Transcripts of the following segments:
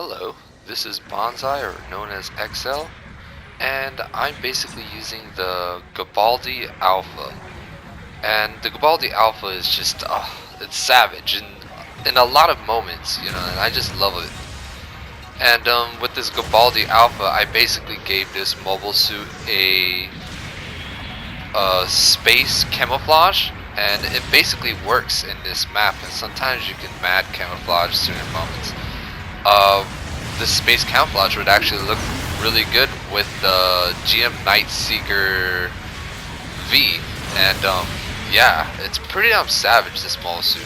Hello, this is Bonsai, or known as XL, and I'm basically using the Galbaldy Alpha. And the Galbaldy Alpha is just, it's savage in a lot of moments, and I just love it. And with this Galbaldy Alpha, I basically gave this mobile suit a space camouflage, and it basically works in this map. And sometimes you can mad camouflage certain moments. Uh, the space camouflage would actually look really good with the GM Nightseeker V, and yeah, it's pretty damn savage, this mole suit.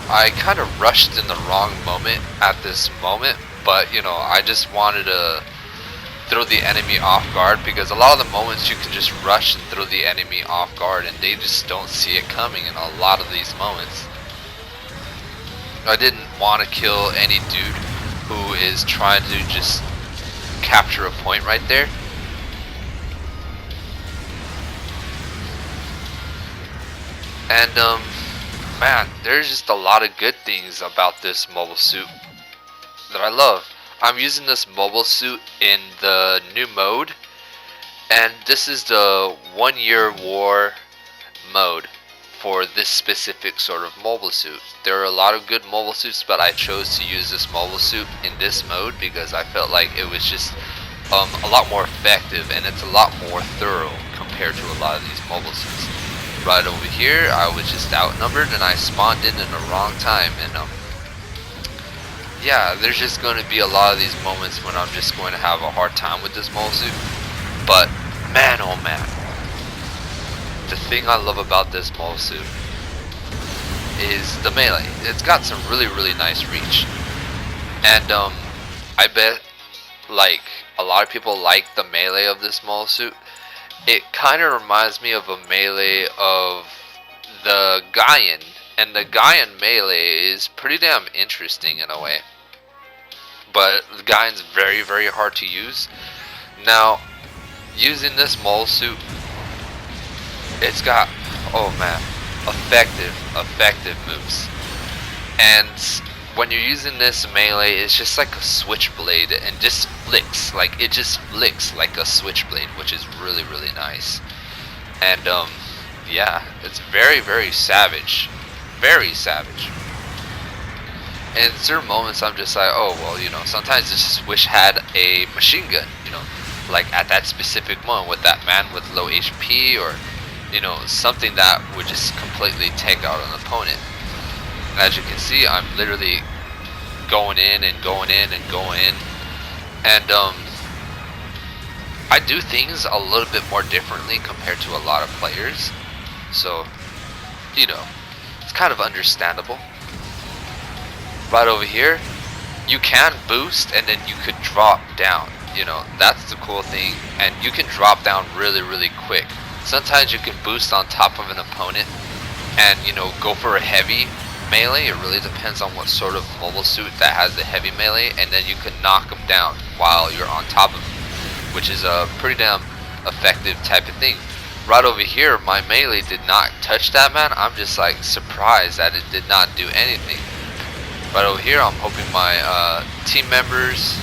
I kind of rushed in the wrong moment at this moment, but I just wanted to throw the enemy off guard, because a lot of the moments you can just rush and throw the enemy off guard and they just don't see it coming in a lot of these moments. I didn't want to kill any dude who is trying to just capture a point right there. And man, there's just a lot of good things about this mobile suit that I love. I'm using this mobile suit in the new mode, and this is the 1-year war mode for this specific sort of mobile suit. There are a lot of good mobile suits, but I chose to use this mobile suit in this mode because I felt like it was just a lot more effective, and it's a lot more thorough compared to a lot of these mobile suits. Right over here, I was just outnumbered and I spawned in the wrong time, and yeah, there's just going to be a lot of these moments when I'm just going to have a hard time with this mobile suit. But man, oh man, the thing I love about this mobile suit is the melee. It's got some really nice reach, and I bet like a lot of people like the melee of this mobile suit. It kind of reminds me of a melee of the Gaian, and the Gaian melee is pretty damn interesting in a way, but the Gaian's very hard to use. Now, using this mole suit, it's got, oh man, effective moves. And when you're using this melee, it's just like a switchblade, and just flicks, like it just flicks like a switchblade, which is really nice. And yeah, it's very savage, very savage. And in certain moments, I'm just like, oh well, sometimes I just wish had a machine gun, like at that specific moment with that man with low HP, or something that would just completely take out an opponent. And as you can see, I'm literally going in and going in and going in, and I do things a little bit more differently compared to a lot of players, so it's kind of understandable. Right over here, you can boost and then you could drop down. That's the cool thing, and you can drop down really quick. Sometimes you can boost on top of an opponent and go for a heavy melee. It really depends on what sort of mobile suit that has the heavy melee, and then you can knock them down while you're on top of them, which is a pretty damn effective type of thing. Right over here, my melee did not touch that man. I'm just like surprised that it did not do anything. Right over here, I'm hoping my team members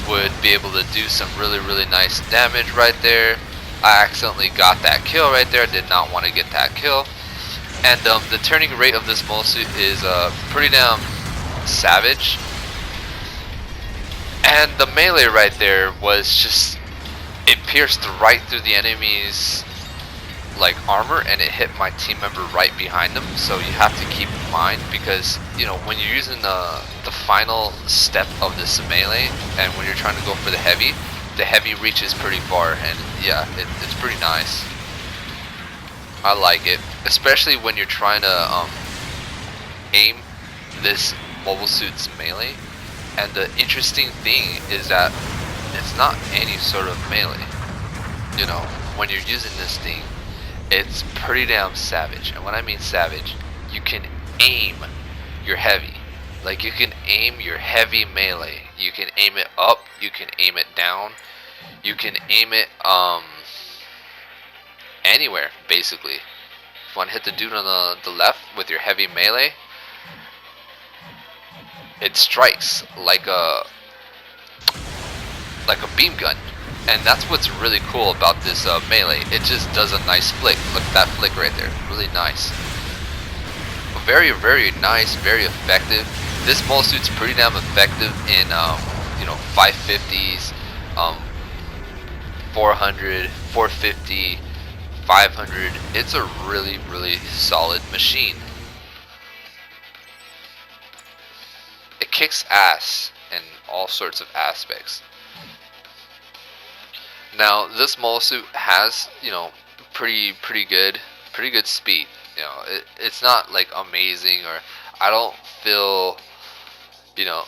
would be able to do some really nice damage right there. I accidentally got that kill right there. Did not want to get that kill. And the turning rate of this mole suit is pretty damn savage. And the melee right there was just, it pierced right through the enemy's like armor, and it hit my team member right behind them. So you have to keep in mind, because when you're using the final step of this melee, and when you're trying to go for the heavy reaches pretty far, and yeah, it's pretty nice. I like it, especially when you're trying to aim this mobile suit's melee. And the interesting thing is that it's not any sort of melee. When you're using this thing, it's pretty damn savage. And when I mean savage, you can aim your heavy. Like, you can aim your heavy melee. You can aim it up, you can aim it down, you can aim it anywhere, basically. If you want to hit the dude on the left with your heavy melee, it strikes like a like a beam gun. And that's what's really cool about this melee. It just does a nice flick. Look at that flick right there. Really nice. Very, very nice. Very effective. This mole suit's pretty damn effective in, 550s, 400, 450, 500. It's a really, really solid machine. It kicks ass in all sorts of aspects. Now this mole suit has, pretty good speed. It's not like amazing, or I don't feel, you know,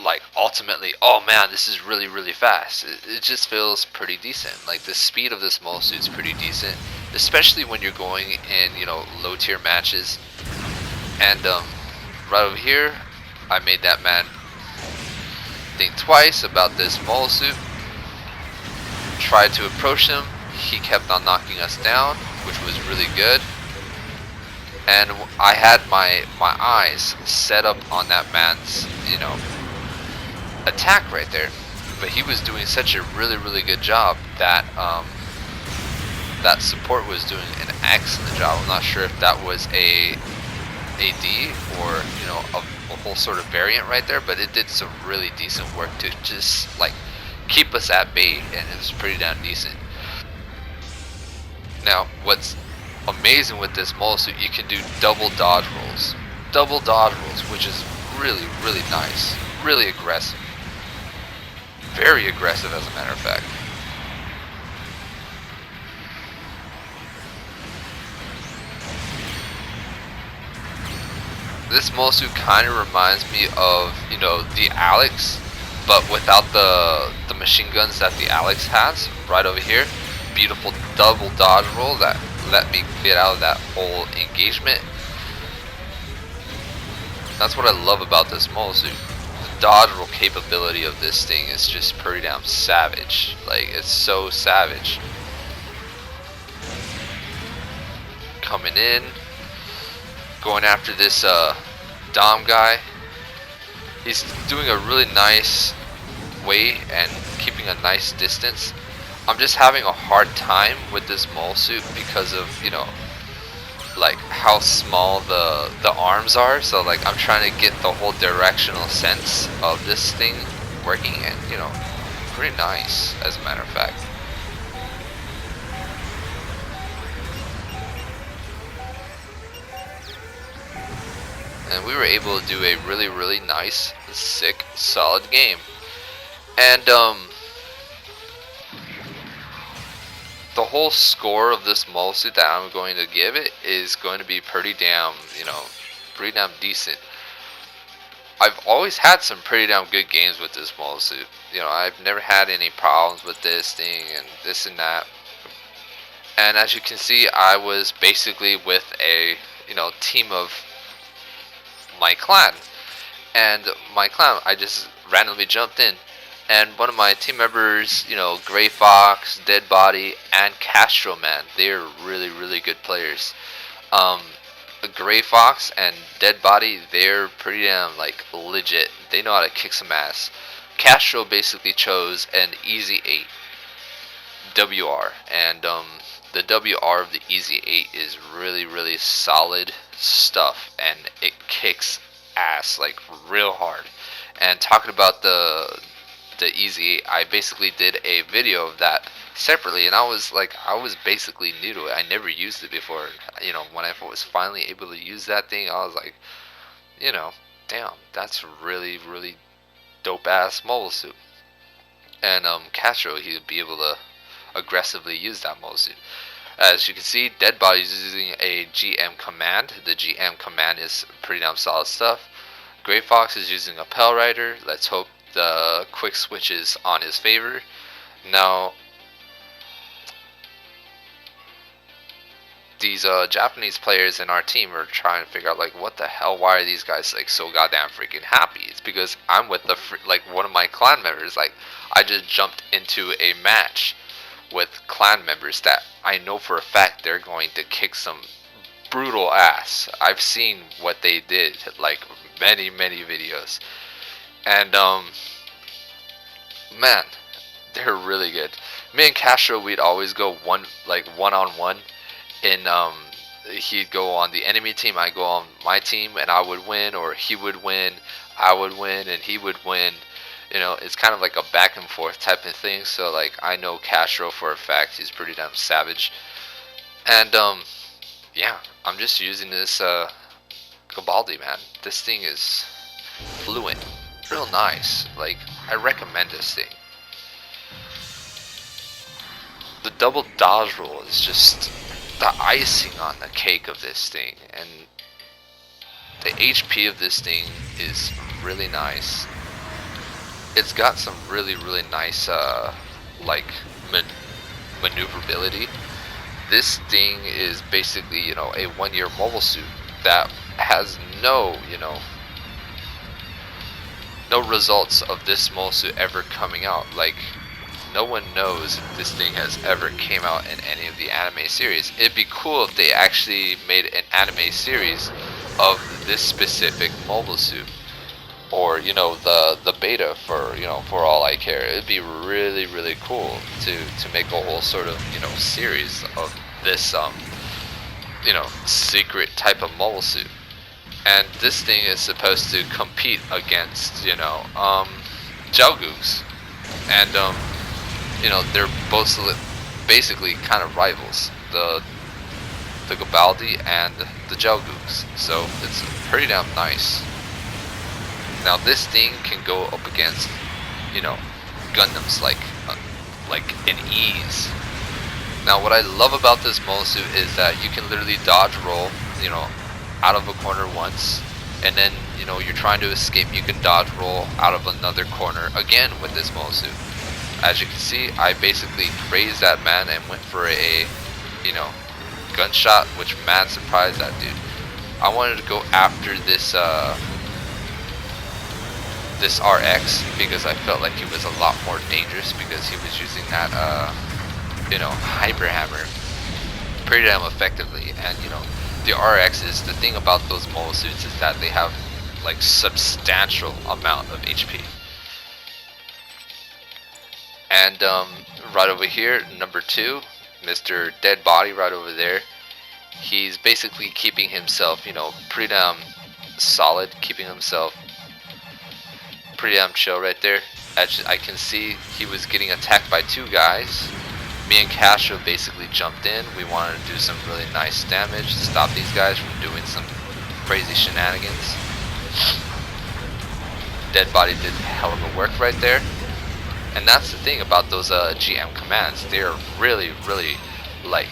like ultimately, oh man, this is really, really fast. It just feels pretty decent. Like the speed of this mole suit's pretty decent, especially when you're going in, low tier matches. And right over here, I made that man think twice about this mole suit. Tried to approach him, he kept on knocking us down, which was really good. And I had my eyes set up on that man's, attack right there. But he was doing such a really, really good job that that support was doing an excellent job. I'm not sure if that was a AD or a whole sort of variant right there, but it did some really decent work to just like keep us at bay, and it was pretty damn decent. Now, what's amazing with this mole suit, you can do double dodge rolls. Double dodge rolls, which is really, really nice. Really aggressive. Very aggressive, as a matter of fact. This mole suit kind of reminds me of, the Alex, but without the machine guns that the Alex has. Right over here, beautiful double dodge roll that let me get out of that whole engagement. That's what I love about this mole suit. The dodge roll capability of this thing is just pretty damn savage. Like, it's so savage. Coming in, going after this Dom guy. He's doing a really nice way and keeping a nice distance. I'm just having a hard time with this mole suit because of, like how small the arms are. So like I'm trying to get the whole directional sense of this thing working, and pretty nice, as a matter of fact. And we were able to do a really, really nice, sick, solid game. And the whole score of this mole suit that I'm going to give it is going to be pretty damn, pretty damn decent. I've always had some pretty damn good games with this mole suit. I've never had any problems with this thing and this and that. And as you can see, I was basically with a, team of my clan. And my clan, I just randomly jumped in. And one of my team members, Gray Fox, Dead Body, and Castro Man, they're really, really good players. Gray Fox and Dead Body, they're pretty damn like legit. They know how to kick some ass. Castro basically chose an Easy 8 WR, and the WR of the Easy 8 is really, really solid stuff, and it kicks ass like real hard. And talking about the Easy 8, I basically did a video of that separately, and I was basically new to it. I never used it before. When I was finally able to use that thing, I was like, damn, that's really, really dope ass mobile suit. And Castro, he would be able to aggressively use that mobile suit. As you can see, Dead Body is using a GM command. The GM command is pretty damn solid stuff. Gray Fox is using a Pell Rider. Let's hope the quick switch is on his favor. Now, these Japanese players in our team are trying to figure out, like, what the hell, why are these guys like so goddamn freaking happy? It's because I'm with one of my clan members. Like, I just jumped into a match with clan members that I know for a fact they're going to kick some brutal ass. I've seen what they did, like many, many videos. And man, they're really good. Me and Castro, we'd always go one on one. In he'd go on the enemy team, I go on my team, and I would win, or he would win, I would win, and he would win. You know, it's kind of like a back and forth type of thing. So like, I know Castro for a fact; he's pretty damn savage. And yeah, I'm just using this Galbaldy, man. This thing is fluent, real nice. Like, I recommend this thing. The double dodge roll is just the icing on the cake of this thing, and the HP of this thing is really nice. It's got some really nice like maneuverability. This thing is basically, you know, a 1-year mobile suit that has no, you know, no results of this mobile suit ever coming out. Like, no one knows if this thing has ever came out in any of the anime series. It'd be cool if they actually made an anime series of this specific mobile suit, or, you know, the beta, for, you know, for all I care. It'd be really cool to make a whole sort of, you know, series of this you know, secret type of mobile suit. And this thing is supposed to compete against, you know, Gelgoogs, and you know, they're both basically kind of rivals, the Galbaldy and the Gelgoogs. So it's pretty damn nice. Now this thing can go up against, you know, Gundams like in ease. Now what I love about this mobile suit is that you can literally dodge roll, you know, out of a corner once, and then, you know, you're trying to escape, you can dodge roll out of another corner again with this mobile suit. As you can see, I basically grazed that man and went for a, you know, gunshot, which mad surprised that dude. I wanted to go after this this RX because I felt like he was a lot more dangerous, because he was using that you know, hyper hammer pretty damn effectively. And, you know, the RXs, the thing about those mobile suits is that they have like substantial amount of HP. And right over here, number 2, Mr. Dead Body, right over there, he's basically keeping himself, you know, pretty damn solid, keeping himself pretty damn chill right there. As I can see, he was getting attacked by 2 guys. Me and Castro basically jumped in. We wanted to do some really nice damage to stop these guys from doing some crazy shenanigans. Dead Body did hell of a work right there. And that's the thing about those GM commands. They're really like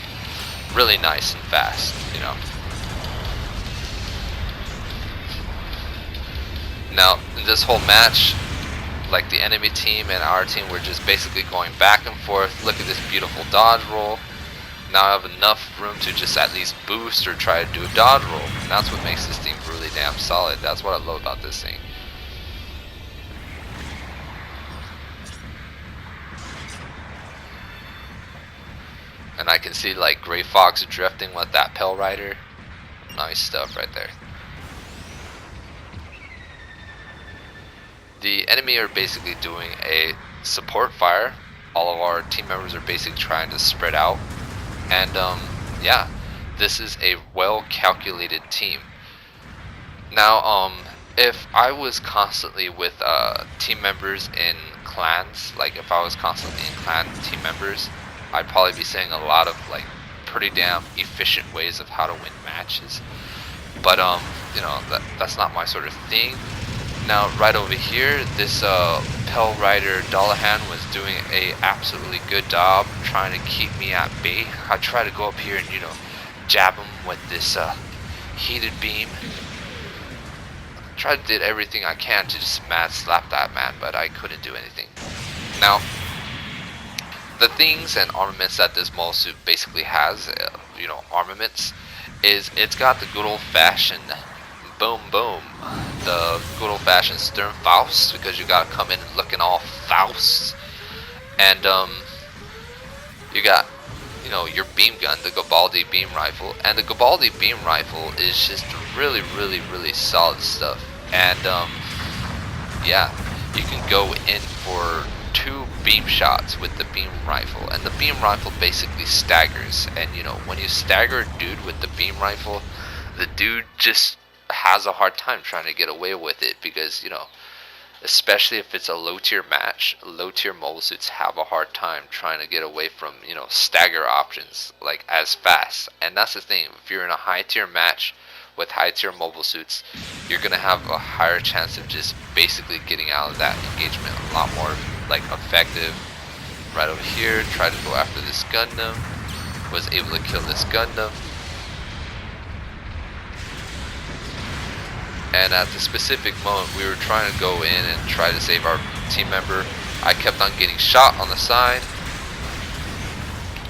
really nice and fast, you know. Now in this whole match, like, the enemy team and our team were just basically going back and forth. Look at this beautiful dodge roll. Now I have enough room to just at least boost or try to do a dodge roll. And that's what makes this thing really damn solid. That's what I love about this thing. And I can see like Gray Fox drifting with that Pell Rider. Nice stuff right there. The enemy are basically doing a support fire. All of our team members are basically trying to spread out. And yeah, this is a well calculated team. Now if I was constantly with team members in clans, like if I was constantly in clan team members, I'd probably be saying a lot of like pretty damn efficient ways of how to win matches. But you know, that's not my sort of thing. Now right over here, this Pell Rider Dullahan was doing a absolutely good job trying to keep me at bay. I tried to go up here and, you know, jab him with this heated beam. Tried to did everything I can to just mad slap that man, but I couldn't do anything. Now the things and armaments that this mobile suit basically has, you know, armaments, is it's got the good old fashioned boom, the good old fashioned Stern Faust, because you gotta come in looking all Faust. And you got, you know, your beam gun, the Galbaldy beam rifle, and the Galbaldy beam rifle is just really solid stuff. And yeah, you can go in for 2 beam shots with the beam rifle, and the beam rifle basically staggers. And you know, when you stagger a dude with the beam rifle, the dude just has a hard time trying to get away with it, because you know, especially if it's a low tier match, low tier mobile suits have a hard time trying to get away from, you know, stagger options like as fast. And that's the thing, if you're in a high tier match with high tier mobile suits, you're gonna have a higher chance of just basically getting out of that engagement a lot more like effective. Right over here, try to go after this Gundam, was able to kill this Gundam. And at the specific moment we were trying to go in and try to save our team member, I kept on getting shot on the side.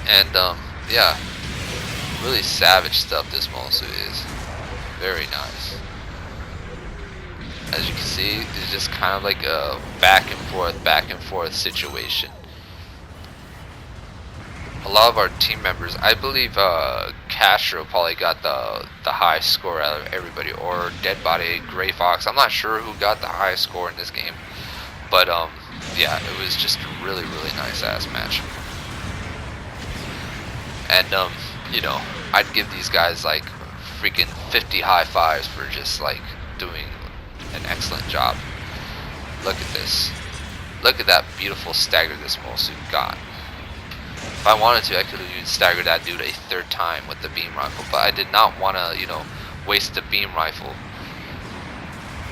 And yeah, really savage stuff this mobile suit is. Very nice. As you can see, it's just kind of like a back and forth situation. A lot of our team members, I believe Castro probably got the highest score out of everybody, or Deadbody, Gray Fox. I'm not sure who got the highest score in this game, but yeah, it was just a really nice ass match. And you know, I'd give these guys like freaking 50 high fives for just like doing an excellent job. Look at this. Look at that beautiful stagger this mobile suit got. If I wanted to, I could have even staggered that dude a 3rd time with the beam rifle, but I did not want to, you know, waste the beam rifle.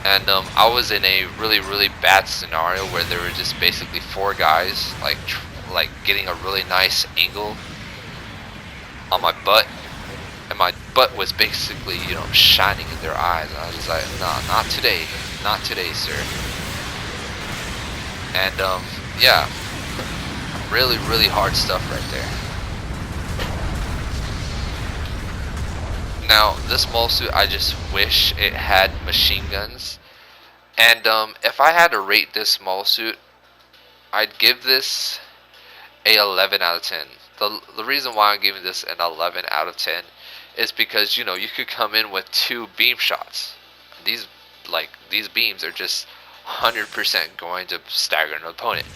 And I was in a really bad scenario where there were just basically 4 guys like getting a really nice angle on my butt, and my butt was basically, you know, shining in their eyes, and I was just like, nah, not today, sir. And yeah, really hard stuff right there. Now this mobile suit, I just wish it had machine guns. And if I had to rate this mobile suit, I'd give this a 11 out of 10. The reason why I'm giving this an 11 out of 10 is because, you know, you could come in with 2 beam shots. These beams are just 100% going to stagger an opponent.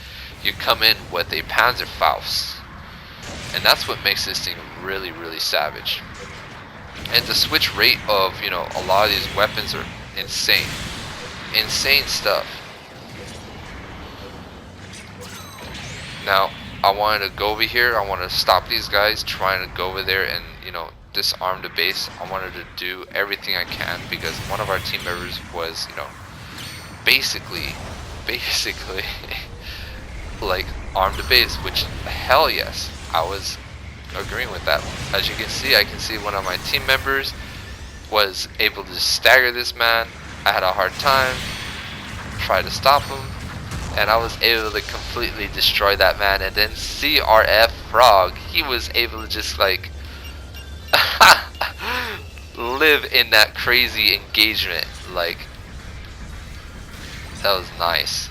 You come in with a Panzerfaust, and that's what makes this thing really savage. And the switch rate of, you know, a lot of these weapons are insane stuff. Now I wanted to go over here, I wanted to stop these guys trying to go over there and, you know, disarm the base. I wanted to do everything I can, because one of our team members was, you know, basically like armed the base, which hell yes, I was agreeing with that. As you can see, I can see one of my team members was able to stagger this man. I had a hard time, tried to stop him, and I was able to completely destroy that man. And then CRF Frog, he was able to just like live in that crazy engagement. Like, that was nice.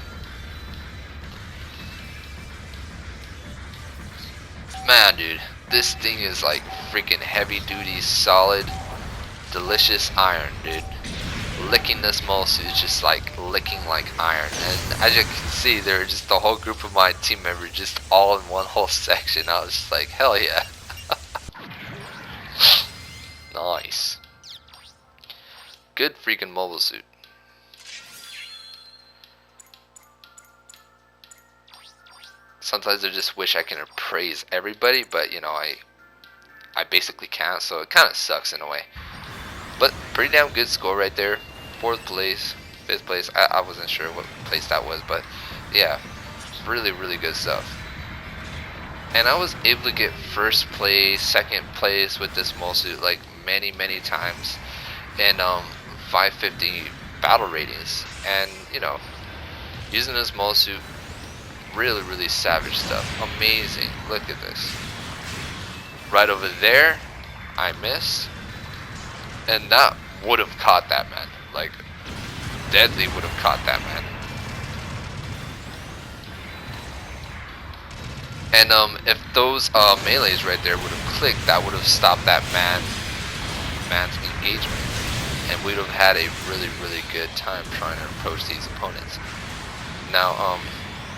Man, dude, this thing is like freaking heavy duty, solid, delicious iron, dude. Licking this mobile suit is just like licking like iron. And as you can see, there are just the whole group of my team members just all in one whole section. I was just like, hell yeah. Nice. Good freaking mobile suit. Sometimes I just wish I can praise everybody, but you know, I basically can't, so it kind of sucks in a way. But pretty damn good score right there. 4th place, 5th place. I wasn't sure what place that was, but yeah, really good stuff. And I was able to get 1st place, 2nd place with this mobile suit like many times, and 550 battle ratings. And you know, using this mobile suit, really savage stuff. Amazing. Look at this. Right over there, I missed, and that would have caught that man. Like, deadly would have caught that man. And if those melees right there would have clicked, that would have stopped that man's engagement, and we'd have had a really good time trying to approach these opponents. Now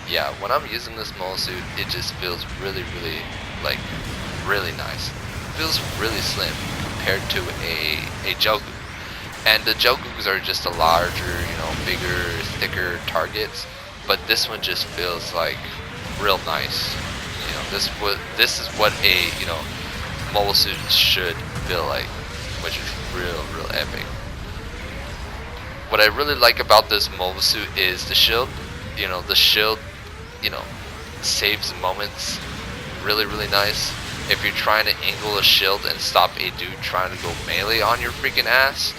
yeah, when I'm using this mole suit, it just feels really, really, like, really nice. It feels really slim compared to a Jogu. And the Jogus are just a larger, bigger, thicker targets. But this one just feels like real nice. This is what a mobile suit should feel like, which is real epic. What I really like about this mobile suit is the shield. The shield, you know, saves moments really nice. If you're trying to angle a shield and stop a dude trying to go melee on your freaking ass,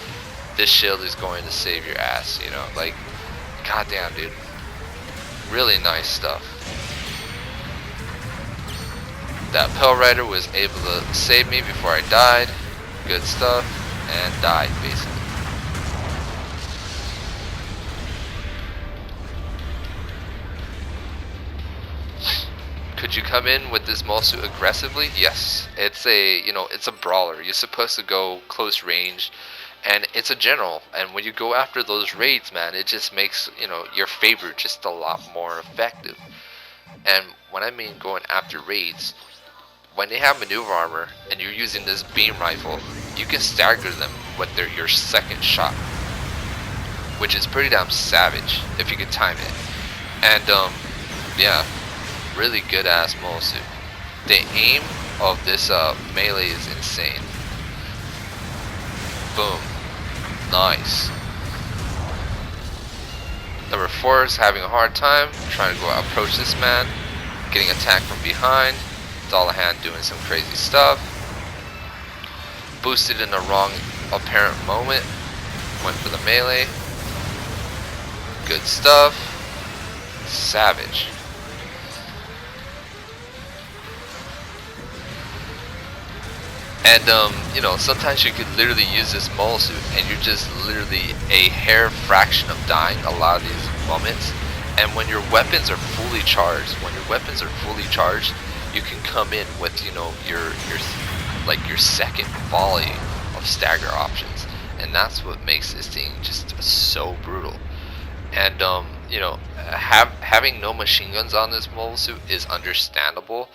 this shield is going to save your ass, like, goddamn, dude. Really nice stuff. That Pale Rider was able to save me before I died. Good stuff. And died, basically. Could you come in with this mole suit aggressively? Yes. It's a brawler. You're supposed to go close range, and it's a general. And when you go after those raids, man, it just makes, your favor just a lot more effective. And when I mean going after raids, when they have maneuver armor and you're using this beam rifle, you can stagger them with your second shot, which is pretty damn savage if you can time it. And yeah, really good ass mole suit. The aim of this melee is insane. Boom, nice. Number 4 is having a hard time trying to go approach this man, getting attacked from behind. Dalahan doing some crazy stuff. Boosted in the wrong apparent moment. Went for the melee. Good stuff. Savage. And sometimes you could literally use this mole suit and you're just literally a hair fraction of dying a lot of these moments. And when your weapons are fully charged, you can come in with your second volley of stagger options, and that's what makes this thing just so brutal. And having no machine guns on this mobile suit is understandable,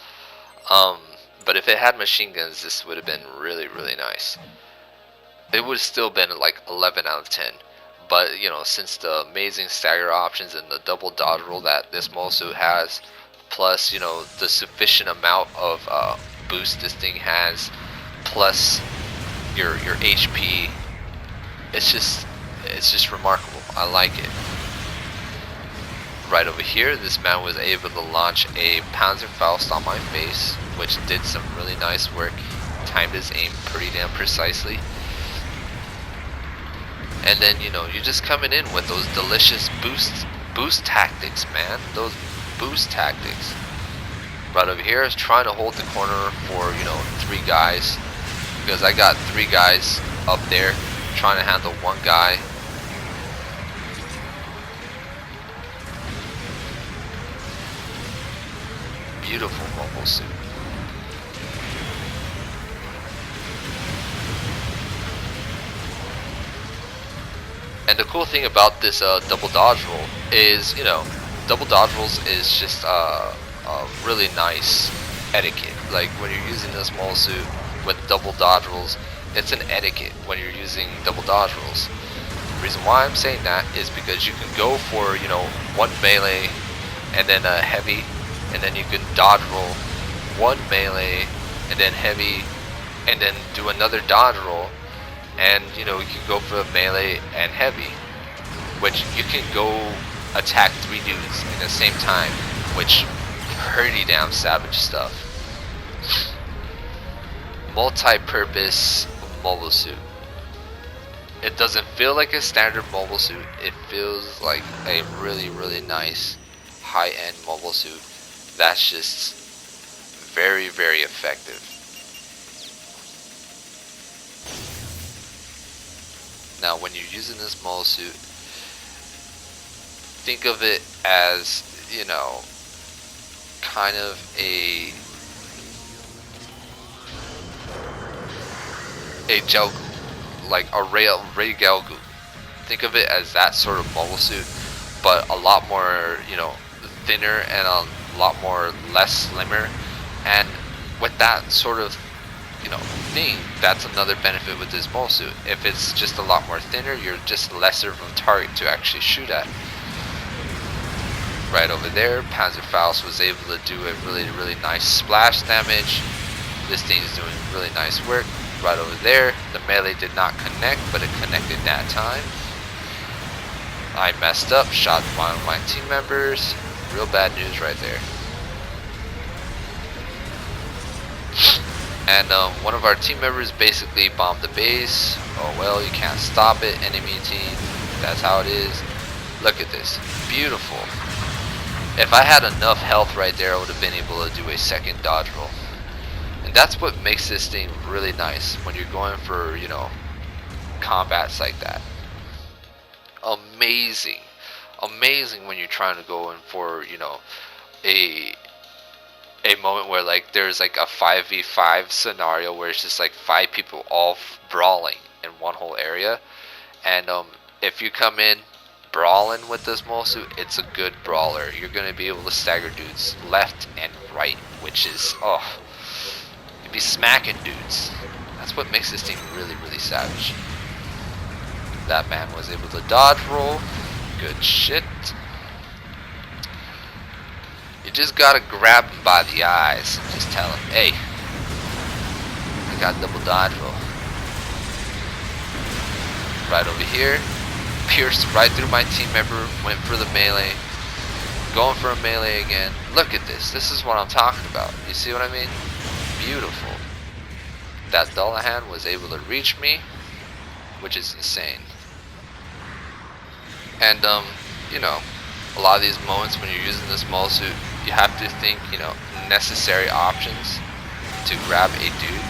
but if it had machine guns, this would have been really nice. It would have still been like 11 out of 10. But since the amazing stagger options and the double dodge roll that this mobile suit has, plus the sufficient amount of boost this thing has, plus your HP, it's just remarkable. I like it. Right over here, this man was able to launch a Panzerfaust on my face, which did some really nice work. Timed his aim pretty damn precisely. And then you're just coming in with those delicious boost tactics, man. Those boost tactics. Right over here is trying to hold the corner for 3 guys, because I got 3 guys up there trying to handle 1 guy. Beautiful mobile suit. And the cool thing about this double dodge roll is, double dodge rolls is just a really nice etiquette. Like when you're using this mobile suit with double dodge rolls, it's an etiquette when you're using double dodge rolls. The reason why I'm saying that is because you can go for 1 melee and then a heavy, and then you can dodge roll 1 melee and then heavy, and then do another dodge roll. And you can go for a melee and heavy, which you can go attack 3 dudes in the same time, which pretty damn savage stuff. Multi-purpose mobile suit. It doesn't feel like a standard mobile suit. It feels like a really nice high-end mobile suit that's just very effective. Now, when you're using this mobile suit, think of it as, kind of a Jogu, like a Ray Galgu. Think of it as that sort of mobile suit, but a lot more, thinner and a lot more less slimmer, and with that sort of thing, that's another benefit with this mole suit. If it's just a lot more thinner, you're just lesser of a target to actually shoot at. Right over there, Panzerfaust was able to do a really nice splash damage. This thing is doing really nice work. Right over there, the melee did not connect, but it connected that time. I messed up, shot one of my team members. Real bad news right there. And one of our team members basically bombed the base. Oh well, you can't stop it, enemy team. That's how it is. Look at this, beautiful. If I had enough health right there, I would have been able to do a second dodge roll. And that's what makes this thing really nice when you're going for, combats like that. Amazing. Amazing when you're trying to go in for, a moment where like there's like a 5v5 scenario where it's just like 5 people all brawling in one whole area. And if you come in brawling with this mole suit, it's a good brawler. You're gonna be able to stagger dudes left and right, which is you'd be smacking dudes. That's what makes this thing really savage. That man was able to dodge roll. Good shit. You just gotta grab him by the eyes and just tell him, hey, I got double dodge roll. Right over here, pierced right through my team member, went for the melee, going for a melee again. Look at this. This is what I'm talking about. You see what I mean? Beautiful. That Dullahan was able to reach me, which is insane. And a lot of these moments when you're using this mole suit, you have to think, necessary options to grab a dude.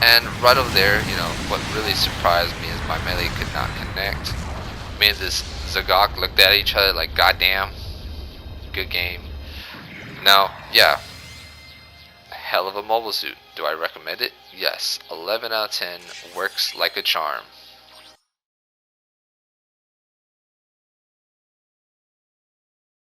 And right over there, what really surprised me is my melee could not connect. Me and this Zagok looked at each other like, goddamn, good game. Now, yeah, hell of a mobile suit. Do I recommend it? Yes, 11 out of 10, works like a charm.